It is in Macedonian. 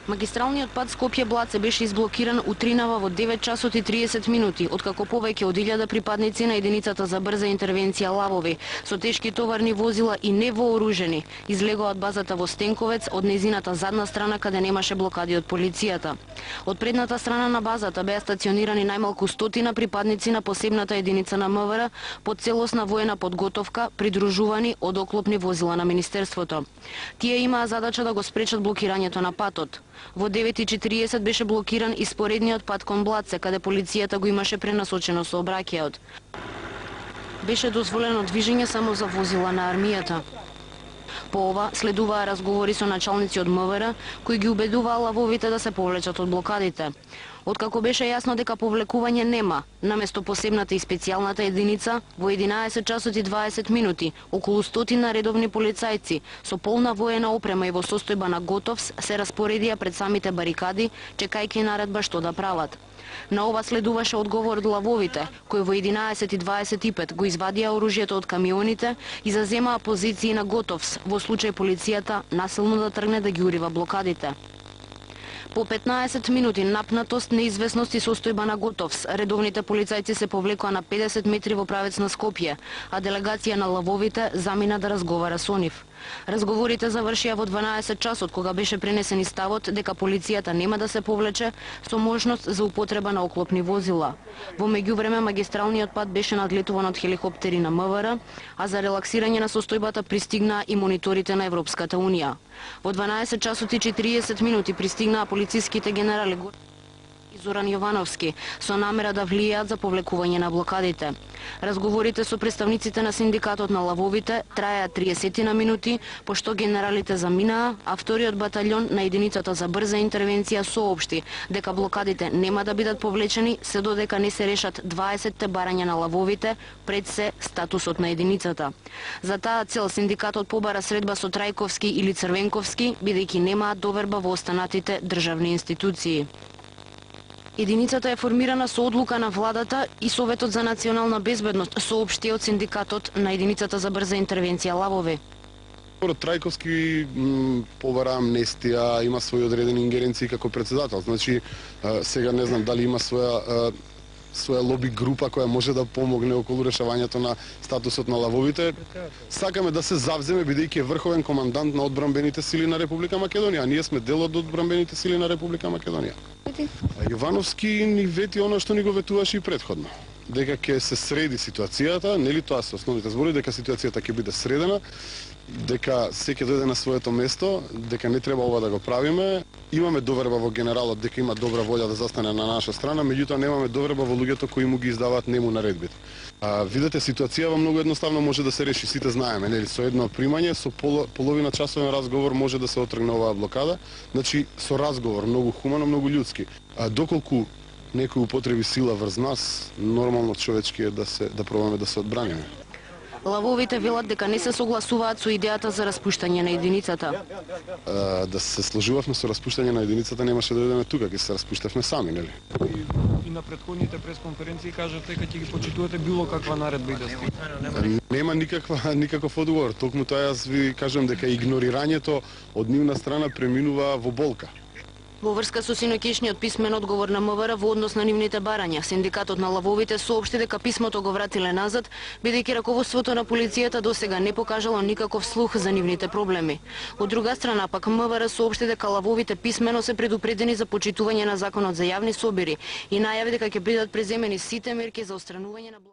Магистралниот пат Скопје-Блаце беше изблокиран утринава во 9 часот и 30 минути, откако повеќе од 1000 припадници на единицата за брза интервенција Лавови со тешки товарни возила и невооружени излегоа од базата во Стенковец од нејзината задна страна каде немаше блокади од полицијата. Од предната страна на базата беа стационирани најмалку 100 припадници на посебната единица на МВР под целосна воена подготовка, придружувани од оклопни возила на Министерството. Тие имаа задача да го спречат блокирањето на патот. Во 9:40 беше блокиран и споредниот пат кон Блаце, каде полицијата го имаше пренасочено сообраќајот. Беше дозволено движење само за возила на армијата. По ова следуваа разговори со началници од МВР, кои ги убедуваа лавовите да се повлечат од блокадите. Откако беше јасно дека повлекување нема, наместо посебната и специјалната единица, во 11 часот и 20 минути, околу 100 редовни полицајци со полна воена опрема и во состојба на готовс се распоредија пред самите барикади, чекајќи наредба што да прават. На ова следуваше одговор од лавовите, кои во 11:25 го извадија оружјето од камионите и заземаа позиции на готовс, во случај полицијата насилно да тргне да ги урива блокадите. По 15 минути напнатост, неизвестност и состојба на готовс, редовните полицајци се повлекоа на 50 метри во правец на Скопје, а делегација на лавовите замина да разговара со нив. Разговорите завршија во 12 часот, кога беше пренесен и ставот дека полицијата нема да се повлече со можност за употреба на оклопни возила. Во меѓувреме магистралниот пат беше надлетуван од хеликоптери на МВР, а за релаксирање на состојбата пристигнаа и мониторите на Европската Унија. Во 12 часот и 40 минути пристигнаа полициските генерали и Зоран Јовановски со намера да влијаат за повлекување на блокадите. Разговорите со представниците на синдикатот на лавовите траеа 30 минути, пошто генералите заминаа, а вториот батальон на единицата за брза интервенција соопшти дека блокадите нема да бидат повлечени се додека не се решат 20 барања на лавовите, пред се статусот на единицата. За таа цел синдикатот побара средба со Трајковски или Црвенковски, бидејќи немаат доверба во останатите државни институции. Единицата е формирана со одлука на владата и Советот за национална безбедност, соопшти од синдикатот на единицата за брза интервенција Лавови. Трајковски побара амнестија, има своји одредени ингеренции како председател. Значи, сега не знам дали има своја лоби група која може да помогне околу решавањето на статусот на лавовите. Сакаме да се завземе бидејќи е врховен командант на одбранбените сили на Република Македонија. Ние сме дел од одбранбените сили на Република Македонија. Јовановски ни вети она што ни го ветуваше и претходно. Дека ќе се среди ситуацијата, нели тоа се основните зборови, дека ситуацијата ќе биде средена, дека се ќе дојде на своето место, дека не треба ова да го правиме. Имаме доверба во генералот дека има добра волја да застане на наша страна, меѓутоа немаме доверба во луѓето кои му ги издаваат нему наредбите. Видете, ситуацијава многу едноставно може да се реши, сите знаеме, нели, со едно примање, со половина часовен разговор може да се отргне оваа блокада, значи со разговор, многу хумано, многу људски. Доколку некој употреби сила врз нас, нормално човечки е да пробаме да се одбраниме. Лавовите велат дека не се согласуваат со идејата за распуштање на единицата. Да се сложувавме со распуштање на единицата, немаше да дојдеме тука, ќе се распуштавме сами, нели? И на претходните пресконференции кажавте дека ќе ги почитувате било каква наредба и да стигне. Нема никаков одговор, токму тоа јас ви кажам дека игнорирањето од нивна страна преминува во болка. Во врска со синоќешниот писмен одговор на МВР во однос на нивните барања, синдикатот на лавовите соопшти дека писмото го вратиле назад, бидејќи раководството на полицијата досега не покажало никаков слух за нивните проблеми. Од друга страна пак МВР соопшти дека лавовите писмено се предупредени за почитување на законот за јавни собири и најави дека ќе бидат преземени сите мерки за отстранување на